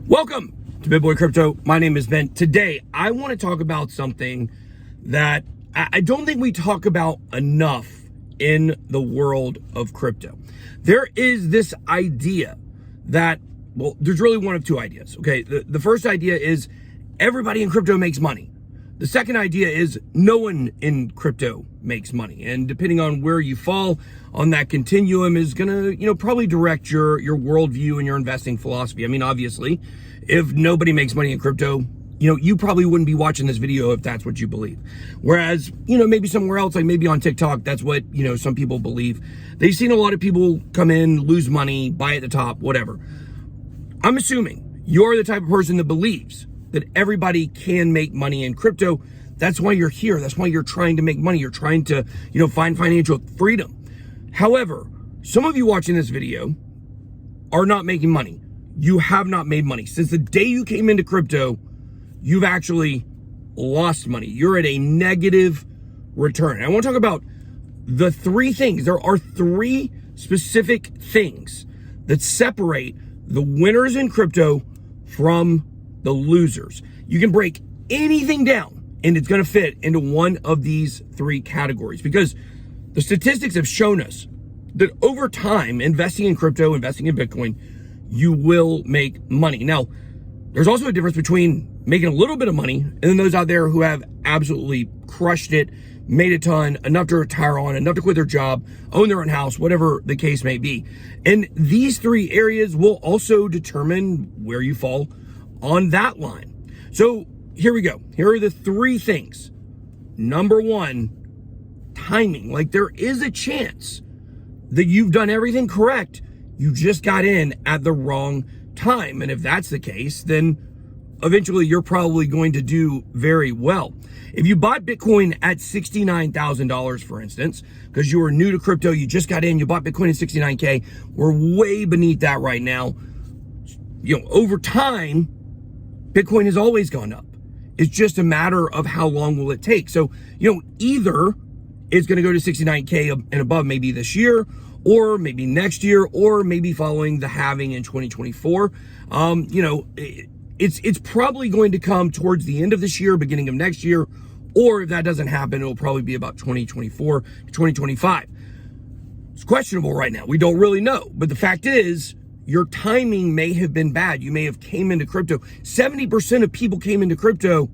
Welcome to Big Boy Crypto. My name is Ben. Today, I want to talk about something that I don't think we talk about enough in the world of crypto. There is this idea that, well, there's really one of two ideas, okay? The first idea is everybody in crypto makes money. The second idea is no one in crypto makes money. And depending on where you fall on that continuum is gonna, probably direct your worldview and your investing philosophy. I mean, obviously, if nobody makes money in crypto, you probably wouldn't be watching this video if that's what you believe. Whereas, maybe somewhere else, like maybe on TikTok, that's what, some people believe. They've seen a lot of people come in, lose money, buy at the top, whatever. I'm assuming you're the type of person that believes that everybody can make money in crypto. That's why you're here. That's why you're trying to make money. You're trying to, find financial freedom. However, some of you watching this video are not making money. You have not made money. Since the day you came into crypto, you've actually lost money. You're at a negative return. And I want to talk about the three things. There are three specific things that separate the winners in crypto from the losers. You can break anything down and it's going to fit into one of these three categories because the statistics have shown us that over time, investing in crypto, investing in Bitcoin, you will make money. Now, there's also a difference between making a little bit of money and then those out there who have absolutely crushed it, made a ton, enough to retire on, enough to quit their job, own their own house, whatever the case may be. And these three areas will also determine where you fall on that line. So here we go. Here are the three things. Number one, timing. Like there is a chance that you've done everything correct. You just got in at the wrong time. And if that's the case, then eventually you're probably going to do very well. If you bought Bitcoin at $69,000, for instance, because you were new to crypto, you just got in, you bought Bitcoin at 69K, we're way beneath that right now. Over time, Bitcoin has always gone up. It's just a matter of how long will it take. So, either it's going to go to 69K and above maybe this year, or maybe next year, or maybe following the halving in 2024. It's probably going to come towards the end of this year, beginning of next year, or if that doesn't happen, it'll probably be about 2024 to 2025. It's questionable right now. We don't really know. But the fact is, your timing may have been bad. You may have came into crypto. 70% of people came into crypto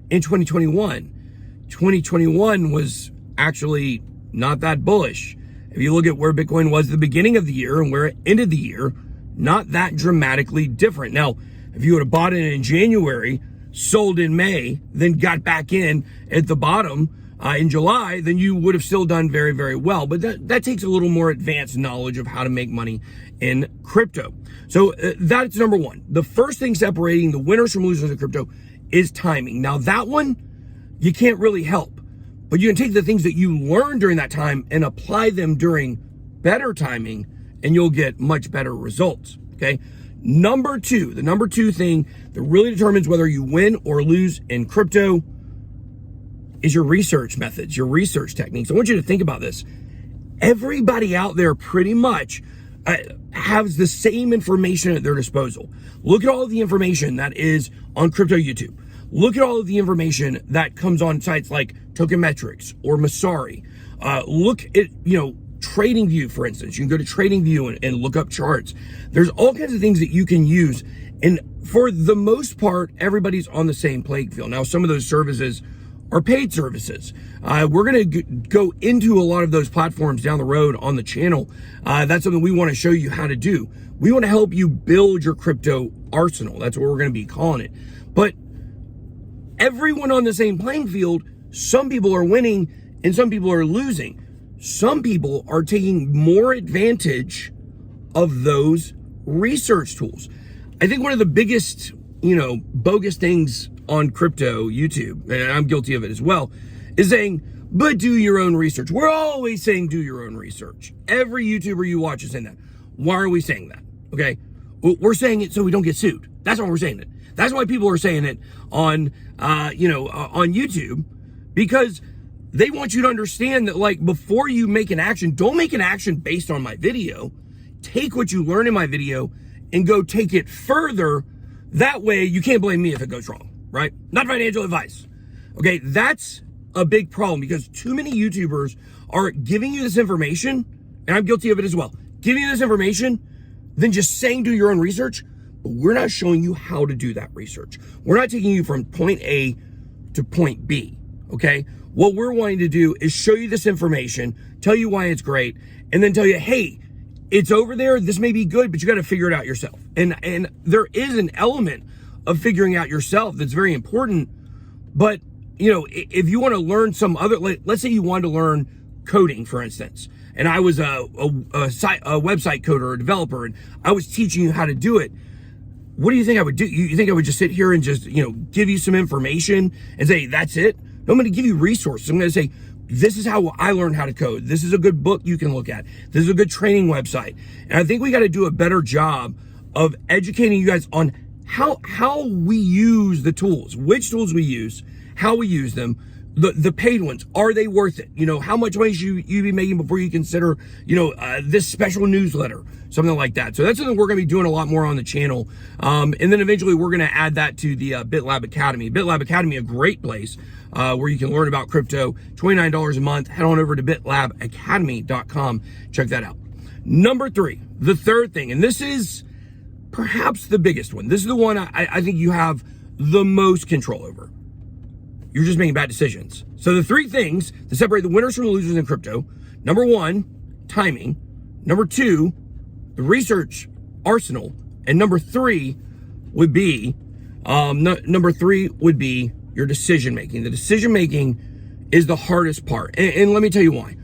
in 2021. 2021 was actually not that bullish. If you look at where Bitcoin was at the beginning of the year and where it ended the year, not that dramatically different. Now, if you would have bought it in January, sold in May, then got back in at the bottom in July, then you would have still done very, very well. But that takes a little more advanced knowledge of how to make money in crypto. So that's number one. The first thing separating the winners from losers in crypto is timing. Now that one, you can't really help, but you can take the things that you learned during that time and apply them during better timing and you'll get much better results, okay? Number two, the number two thing that really determines whether you win or lose in crypto is your research methods, your research techniques. I want you to think about this. Everybody out there pretty much has the same information at their disposal. Look at all of the information that is on crypto YouTube. Look at all of the information that comes on sites like TokenMetrics or Masari. Look at, TradingView, for instance. You can go to TradingView and look up charts. There's all kinds of things that you can use. And for the most part, everybody's on the same playing field. Now, some of those services are paid services. We're going to go into a lot of those platforms down the road on the channel. That's something we want to show you how to do. We want to help you build your crypto arsenal. That's what we're going to be calling it. But everyone on the same playing field, some people are winning and some people are losing. Some people are taking more advantage of those research tools. I think one of the biggest, bogus things on crypto YouTube, and I'm guilty of it as well, is saying, but do your own research. We're always saying do your own research. Every YouTuber you watch is saying that. Why are we saying that? Okay. We're saying it so we don't get sued. That's why we're saying it. That's why people are saying it on, on YouTube, because they want you to understand that, like, before you make an action, don't make an action based on my video. Take what you learn in my video and go take it further That way you can't blame me if it goes wrong, right? Not financial advice. Okay, that's a big problem because too many YouTubers are giving you this information, and I'm guilty of it as well, giving you this information, then just saying do your own research, but we're not showing you how to do that research. We're not taking you from point A to point B, okay? What we're wanting to do is show you this information, tell you why it's great, and then tell you, hey, it's over there, this may be good, but you gotta figure it out yourself. And there is an element of figuring out yourself that's very important, but you know, if you want to learn some other, let's say you wanted to learn coding, for instance, and I was a website coder or developer, and I was teaching you how to do it. What do you think I would do? You think I would just sit here and just, you know, give you some information and say, that's it? No, I'm going to give you resources. I'm going to say, this is how I learned how to code. This is a good book you can look at. This is a good training website. And I think we got to do a better job of educating you guys on how we use the tools, which tools we use, how we use them, the paid ones, are they worth it? You know, how much money should you be making before you consider, you know, this special newsletter, something like that. So that's something we're going to be doing a lot more on the channel. And then eventually we're going to add that to the BitLab Academy. BitLab Academy, a great place where you can learn about crypto, $29 a month. Head on over to bitlabacademy.com. Check that out. Number 3, the third thing, and this is perhaps the biggest one. This is the one I think you have the most control over. You're just making bad decisions. So the 3 things that separate the winners from the losers in crypto: number 1, timing; number 2, the research arsenal; and number 3 would be your decision making. The decision making is the hardest part, and let me tell you why.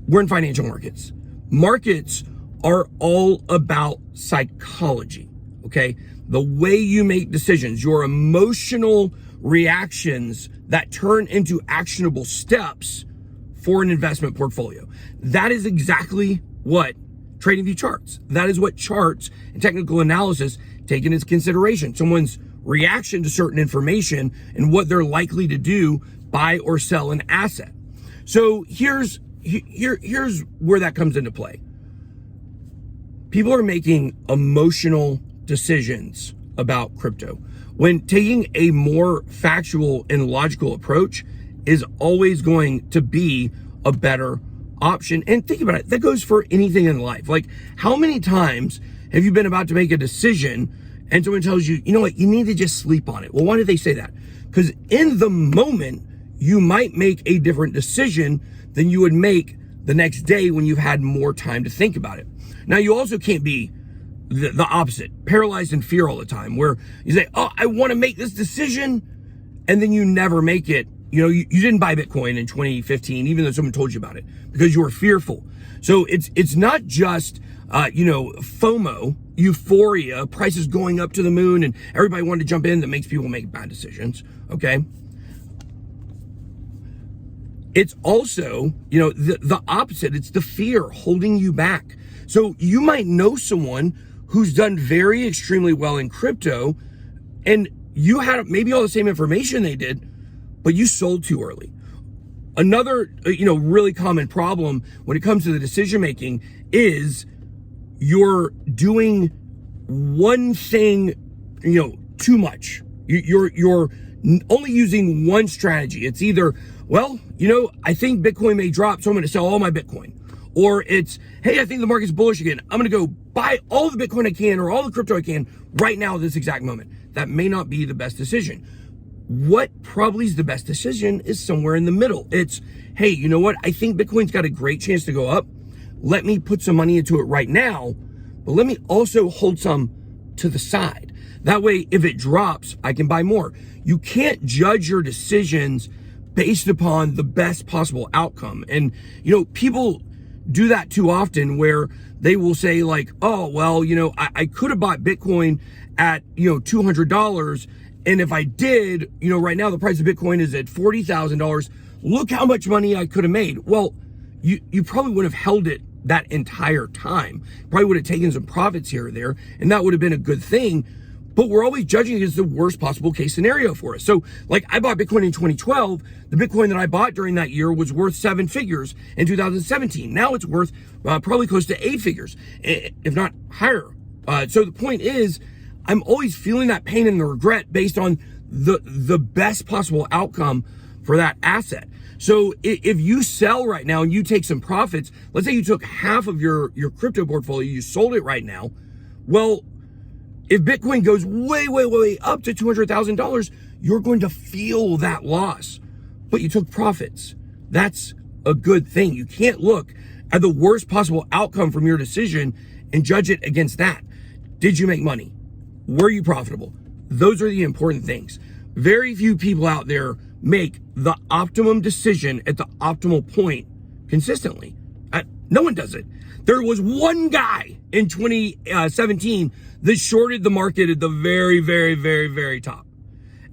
We're in financial markets. Markets are all about psychology. Okay, the way you make decisions, your emotional reactions that turn into actionable steps for an investment portfolio. That is exactly what TradingView charts. That is what charts and technical analysis take into consideration. Someone's reaction to certain information and what they're likely to do, buy or sell an asset. So here's where that comes into play. People are making emotional decisions about crypto, when taking a more factual and logical approach is always going to be a better option. And think about it, that goes for anything in life. Like, how many times have you been about to make a decision and someone tells you, you know what, you need to just sleep on it? Well, why did they say that? Because in the moment, you might make a different decision than you would make the next day when you've had more time to think about it. Now, you also can't be the opposite, paralyzed in fear all the time, where you say, oh, I want to make this decision, and then you never make it. You know, you didn't buy Bitcoin in 2015, even though someone told you about it, because you were fearful. So it's not just, FOMO, euphoria, prices going up to the moon, and everybody wanted to jump in, that makes people make bad decisions, okay? It's also, the opposite. It's the fear holding you back. So you might know someone who's done very extremely well in crypto, and you had maybe all the same information they did, but you sold too early. Another, really common problem when it comes to the decision making is you're doing one thing, too much. You're only using one strategy. It's either, well, I think Bitcoin may drop, so I'm going to sell all my Bitcoin. Or it's, hey, I think the market's bullish again. I'm going to go buy all the Bitcoin I can or all the crypto I can right now at this exact moment. That may not be the best decision. What probably is the best decision is somewhere in the middle. It's, hey, you know what? I think Bitcoin's got a great chance to go up. Let me put some money into it right now, but let me also hold some to the side. That way, if it drops, I can buy more. You can't judge your decisions based upon the best possible outcome. And, people do that too often, where they will say like, oh, well, I could have bought Bitcoin at, $200. And if I did, right now the price of Bitcoin is at $40,000. Look how much money I could have made. Well, you probably would have held it that entire time. Probably would have taken some profits here or there, and that would have been a good thing. But we're always judging it as the worst possible case scenario for us. So like, I bought Bitcoin in 2012. The Bitcoin that I bought during that year was worth 7 figures in 2017. Now it's worth probably close to 8 figures, if not higher. So the point is, I'm always feeling that pain and the regret based on the best possible outcome for that asset. So if you sell right now and you take some profits, let's say you took half of your crypto portfolio, you sold it right now. Well, if Bitcoin goes way, way, way up to $200,000, you're going to feel that loss, but you took profits. That's a good thing. You can't look at the worst possible outcome from your decision and judge it against that. Did you make money? Were you profitable? Those are the important things. Very few people out there make the optimum decision at the optimal point consistently. No one does it. There was one guy in 2017 that shorted the market at the very, very, very, very top.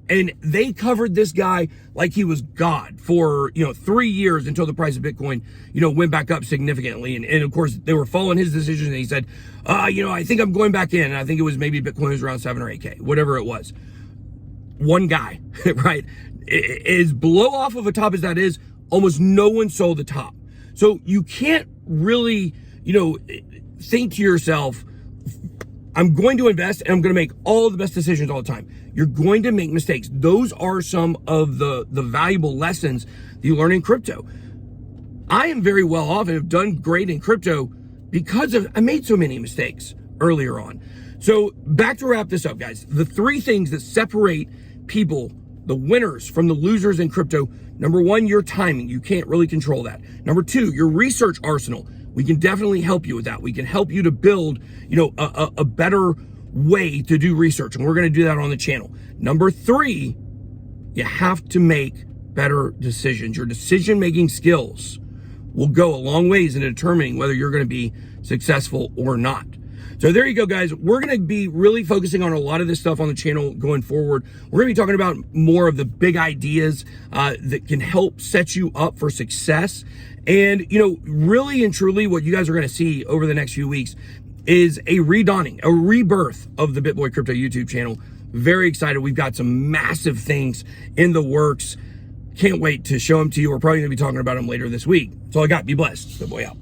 And they covered this guy like he was God for, 3 years until the price of Bitcoin, went back up significantly. And of course, they were following his decision. And he said, I think I'm going back in. And I think it was maybe Bitcoin was around 7 or 8K, whatever it was. One guy, right? As blow off of a top as that is, almost no one sold the top. So you can't really, think to yourself, I'm going to invest and I'm going to make all the best decisions all the time. You're going to make mistakes. Those are some of the valuable lessons that you learn in crypto. I am very well off and have done great in crypto because I made so many mistakes earlier on. So back to wrap this up, guys. The 3 things that separate people, the winners from the losers in crypto. Number 1, your timing. You can't really control that. Number 2, your research arsenal. We can definitely help you with that. We can help you to build, a better way to do research. And we're going to do that on the channel. Number 3, you have to make better decisions. Your decision-making skills will go a long ways in determining whether you're going to be successful or not. So there you go, guys. We're going to be really focusing on a lot of this stuff on the channel going forward. We're going to be talking about more of the big ideas that can help set you up for success. And, really and truly what you guys are going to see over the next few weeks is a redawning, a rebirth of the BitBoy Crypto YouTube channel. Very excited. We've got some massive things in the works. Can't wait to show them to you. We're probably going to be talking about them later this week. That's all I got. Be blessed. BitBoy out.